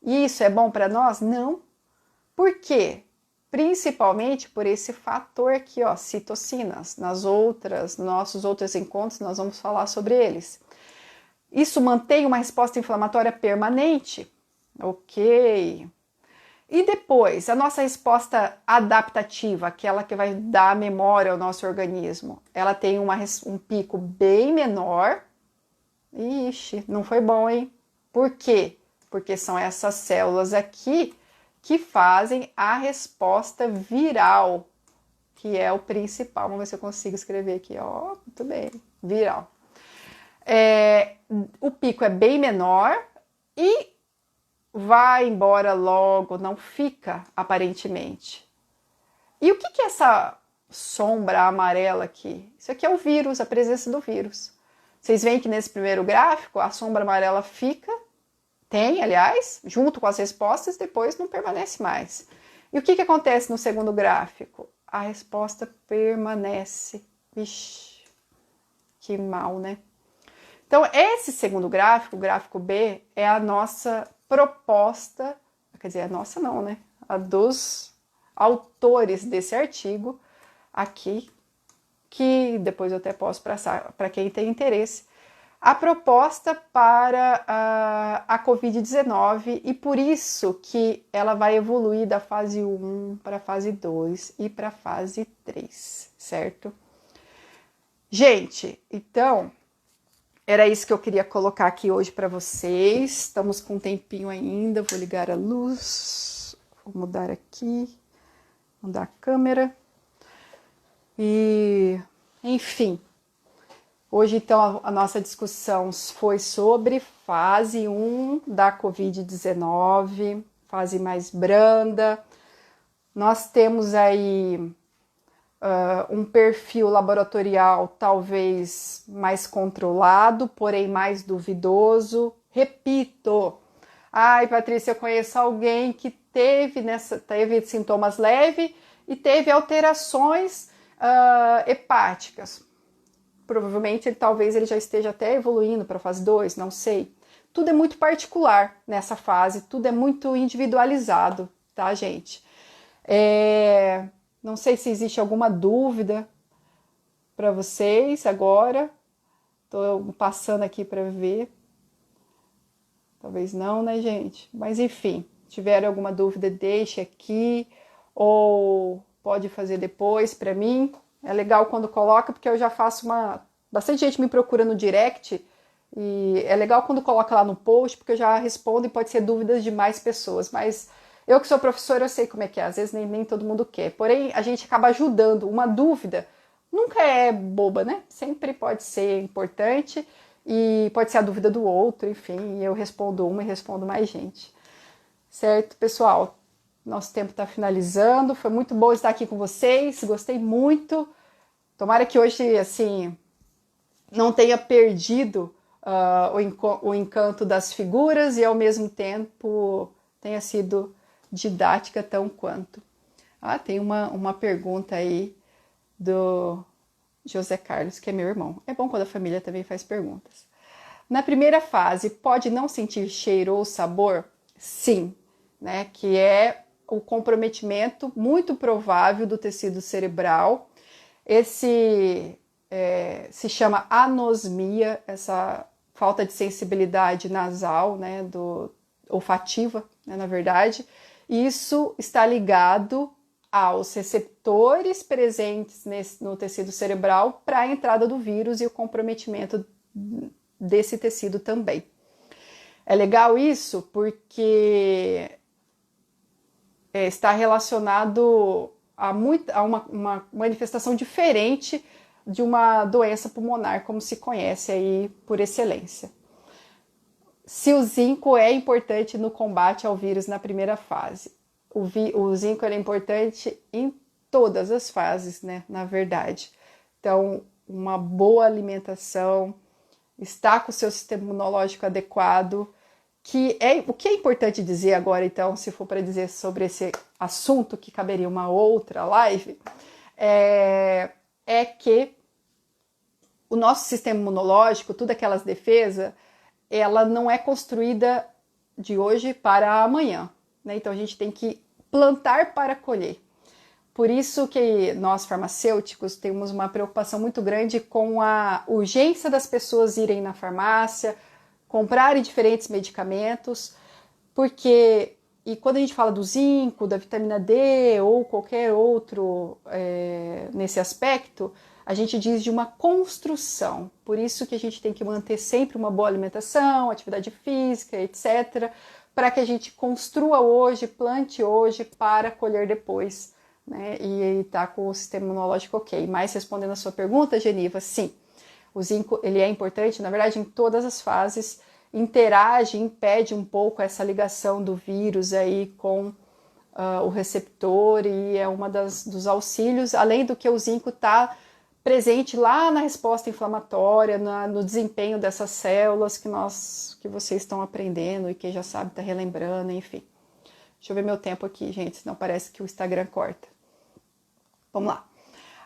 E isso é bom para nós? Não. Por quê? Principalmente por esse fator aqui, ó, citocinas. Nossos outros encontros, nós vamos falar sobre eles. Isso mantém uma resposta inflamatória permanente? Ok. E depois, a nossa resposta adaptativa, aquela que vai dar memória ao nosso organismo, ela tem um pico bem menor. Ixi, não foi bom, hein? Por quê? Porque são essas células aqui que fazem a resposta viral, que é o principal. Vamos ver se eu consigo escrever aqui. Ó, muito bem, viral. O pico é bem menor e vai embora logo, não fica aparentemente. E o que é essa sombra amarela aqui? Isso aqui é o vírus, a presença do vírus. Vocês veem que nesse primeiro gráfico a sombra amarela fica, aliás, junto com as respostas, depois não permanece mais. E o que acontece no segundo gráfico? A resposta permanece. Vixe, que mal, né? Então, esse segundo gráfico, o gráfico B, é a nossa proposta, quer dizer, a nossa não, né? A dos autores desse artigo, aqui, que depois eu até posso passar para quem tem interesse, a proposta para a Covid-19 e por isso que ela vai evoluir da fase 1 para a fase 2 e para a fase 3, certo? Gente, então, era isso que eu queria colocar aqui hoje para vocês. Estamos com um tempinho ainda, vou ligar a luz, vou mudar aqui, mudar a câmera. E, enfim, hoje então a nossa discussão foi sobre fase 1 da Covid-19, fase mais branda. Nós temos aí um perfil laboratorial talvez mais controlado, porém mais duvidoso. Repito, ai, Patrícia, eu conheço alguém que teve sintomas leves e teve alterações hepáticas. Provavelmente talvez ele já esteja até evoluindo para a fase 2, não sei. Tudo é muito particular nessa fase, tudo é muito individualizado, tá, gente? Não sei se existe alguma dúvida para vocês agora. Estou passando aqui para ver. Talvez não, né, gente? Mas enfim, se tiver alguma dúvida, deixe aqui ou pode fazer depois para mim. É legal quando coloca, porque eu já faço bastante gente me procura no direct e é legal quando coloca lá no post, porque eu já respondo e pode ser dúvidas de mais pessoas, mas eu que sou professora, eu sei como é que é, às vezes nem todo mundo quer. Porém, a gente acaba ajudando. Uma dúvida nunca é boba, né? Sempre pode ser importante e pode ser a dúvida do outro, enfim, eu respondo uma e respondo mais gente. Certo, pessoal? Nosso tempo está finalizando. Foi muito bom estar aqui com vocês, gostei muito. Tomara que hoje, assim, não tenha perdido o encanto das figuras e, ao mesmo tempo, tenha sido didática tão quanto. Tem uma pergunta aí do José Carlos, que é meu irmão. É bom quando a família também faz perguntas. Na primeira fase, pode não sentir cheiro ou sabor? Sim, né? Que é o comprometimento muito provável do tecido cerebral. Esse se chama anosmia, essa falta de sensibilidade nasal, né, olfativa, né, na verdade. Isso está ligado aos receptores presentes no tecido cerebral para a entrada do vírus e o comprometimento desse tecido também. É legal isso porque está relacionado a uma manifestação diferente de uma doença pulmonar, como se conhece aí por excelência. Se o zinco é importante no combate ao vírus na primeira fase. O zinco é importante em todas as fases, né, na verdade. Então, uma boa alimentação, estar com o seu sistema imunológico adequado, o que é importante dizer agora, então, se for para dizer sobre esse assunto, que caberia uma outra live, é que o nosso sistema imunológico, todas aquelas defesas, ela não é construída de hoje para amanhã, né? Então a gente tem que plantar para colher. Por isso que nós farmacêuticos temos uma preocupação muito grande com a urgência das pessoas irem na farmácia, comprarem diferentes medicamentos, porque, e quando a gente fala do zinco, da vitamina D ou qualquer outro nesse aspecto, a gente diz de uma construção. Por isso que a gente tem que manter sempre uma boa alimentação, atividade física, etc., para que a gente construa hoje, plante hoje para colher depois, né? E tá com o sistema imunológico ok. Mas respondendo a sua pergunta, Geniva, sim, o zinco ele é importante, na verdade, em todas as fases, interage, impede um pouco essa ligação do vírus aí com o receptor e é uma dos auxílios, além do que o zinco está presente lá na resposta inflamatória, no desempenho dessas células que vocês estão aprendendo e que já sabe, está relembrando, enfim. Deixa eu ver meu tempo aqui, gente, senão parece que o Instagram corta. Vamos lá.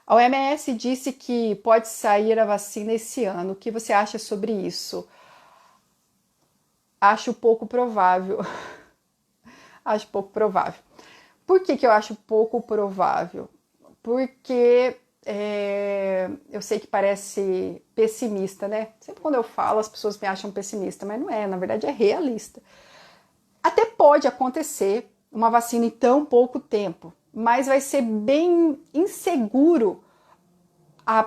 A OMS disse que pode sair a vacina esse ano. O que você acha sobre isso? Acho pouco provável. Acho pouco provável. Por que eu acho pouco provável? porque eu sei que parece pessimista, né? Sempre quando eu falo, as pessoas me acham pessimista, mas não é, na verdade é realista. Até pode acontecer uma vacina em tão pouco tempo, mas vai ser bem inseguro.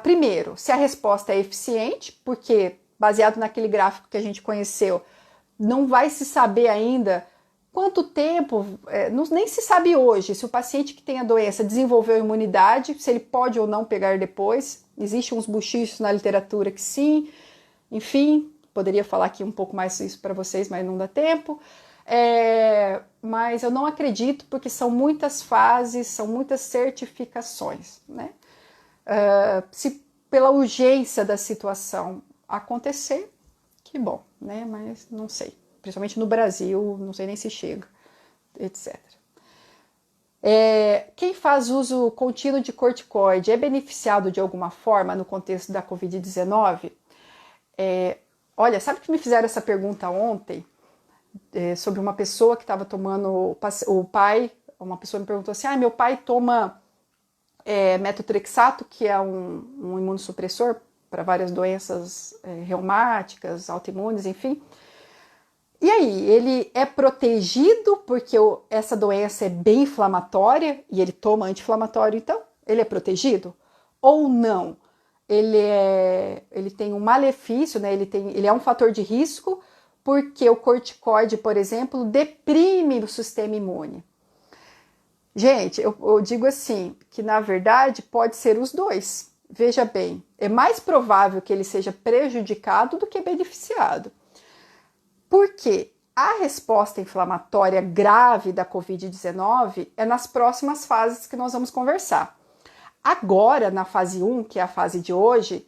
Primeiro, se a resposta é eficiente, porque baseado naquele gráfico que a gente conheceu, não vai se saber ainda quanto tempo, nem se sabe hoje se o paciente que tem a doença desenvolveu imunidade, se ele pode ou não pegar depois. Existem uns buchichos na literatura que sim, enfim, poderia falar aqui um pouco mais isso para vocês, mas não dá tempo. Mas eu não acredito, porque são muitas fases, são muitas certificações, né? Se pela urgência da situação acontecer, que bom, né? Mas não sei. Principalmente no Brasil, não sei nem se chega, etc. Quem faz uso contínuo de corticoide é beneficiado de alguma forma no contexto da Covid-19? Olha, sabe que me fizeram essa pergunta ontem? Sobre uma pessoa que estava tomando, o pai, uma pessoa me perguntou assim, meu pai toma metotrexato, que é um imunossupressor para várias doenças reumáticas, autoimunes, enfim. E aí, ele é protegido porque essa doença é bem inflamatória e ele toma anti-inflamatório, então ele é protegido? Ou não? Ele tem um malefício, né? Ele é um fator de risco porque o corticoide, por exemplo, deprime o sistema imune. Gente, eu digo assim, que na verdade pode ser os dois. Veja bem, é mais provável que ele seja prejudicado do que beneficiado. Porque a resposta inflamatória grave da Covid-19 é nas próximas fases que nós vamos conversar. Agora, na fase 1, que é a fase de hoje,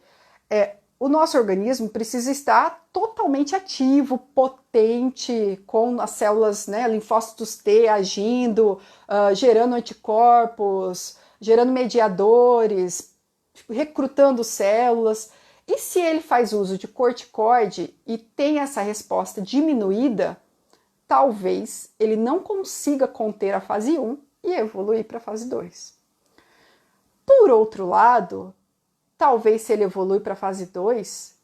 o nosso organismo precisa estar totalmente ativo, potente, com as células, né, linfócitos T agindo, gerando anticorpos, gerando mediadores, recrutando células. E se ele faz uso de corticoide e tem essa resposta diminuída, talvez ele não consiga conter a fase 1 e evoluir para a fase 2. Por outro lado, talvez se ele evolui para a fase 2,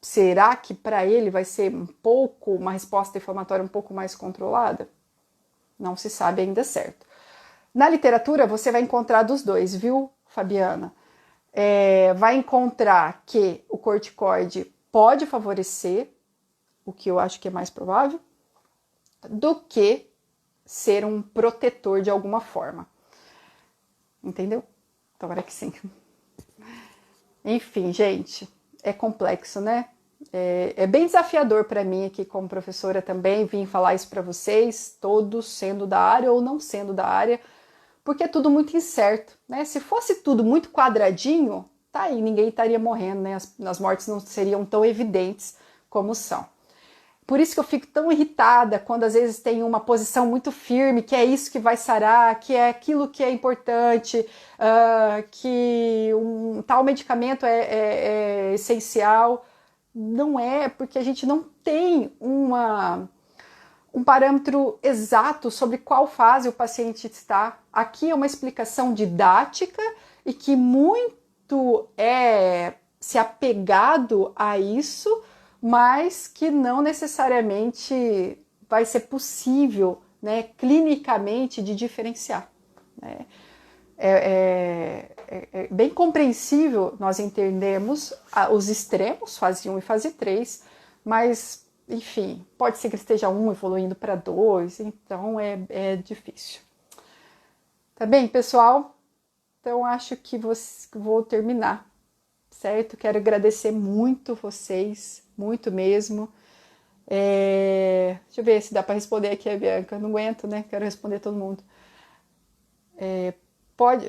será que para ele vai ser uma resposta inflamatória um pouco mais controlada? Não se sabe ainda certo. Na literatura você vai encontrar dos dois, viu, Fabiana? Vai encontrar que o corticoide pode favorecer, o que eu acho que é mais provável, do que ser um protetor de alguma forma. Entendeu? Tomara que sim. Enfim, gente, é complexo, né? É bem desafiador para mim aqui como professora também vir falar isso para vocês, todos sendo da área ou não sendo da área, porque é tudo muito incerto, né? Se fosse tudo muito quadradinho, tá aí, ninguém estaria morrendo, né? As mortes não seriam tão evidentes como são. Por isso que eu fico tão irritada quando às vezes tem uma posição muito firme, que é isso que vai sarar, que é aquilo que é importante, que um tal medicamento é essencial. Não é, porque a gente não tem um parâmetro exato sobre qual fase o paciente está. Aqui é uma explicação didática e que muito é se apegado a isso, mas que não necessariamente vai ser possível, né, clinicamente de diferenciar. Né? É bem compreensível nós entendermos os extremos, fase 1 e fase 3, mas enfim, pode ser que ele esteja 1 evoluindo para 2, então é difícil. Tá bem, pessoal? Então acho que vou terminar, certo? Quero agradecer muito vocês, muito mesmo. Deixa eu ver se dá para responder aqui a Bianca. Não aguento, né? Quero responder todo mundo. É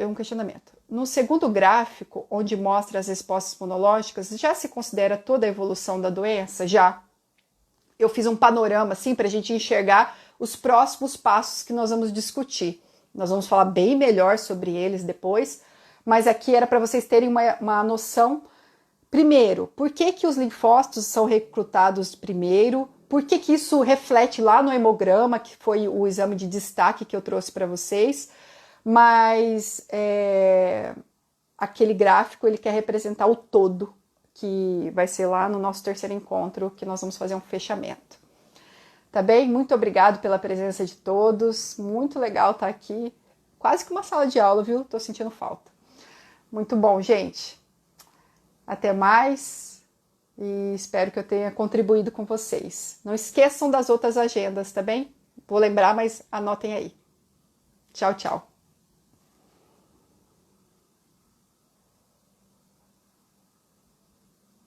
um questionamento. No segundo gráfico, onde mostra as respostas imunológicas, já se considera toda a evolução da doença? Já. Eu fiz um panorama assim para a gente enxergar os próximos passos que nós vamos discutir. Nós vamos falar bem melhor sobre eles depois, mas aqui era para vocês terem uma noção. Primeiro, por que os linfócitos são recrutados primeiro? Por que isso reflete lá no hemograma, que foi o exame de destaque que eu trouxe para vocês? mas aquele gráfico ele quer representar o todo, que vai ser lá no nosso terceiro encontro, que nós vamos fazer um fechamento. Tá bem? Muito obrigado pela presença de todos, muito legal estar aqui, quase que uma sala de aula, viu? Tô sentindo falta. Muito bom, gente. Até mais e espero que eu tenha contribuído com vocês. Não esqueçam das outras agendas, tá bem? Vou lembrar, mas anotem aí. Tchau, tchau.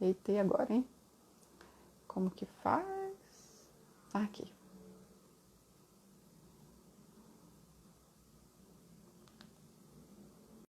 Eita, e agora, hein? Como que faz? Aqui.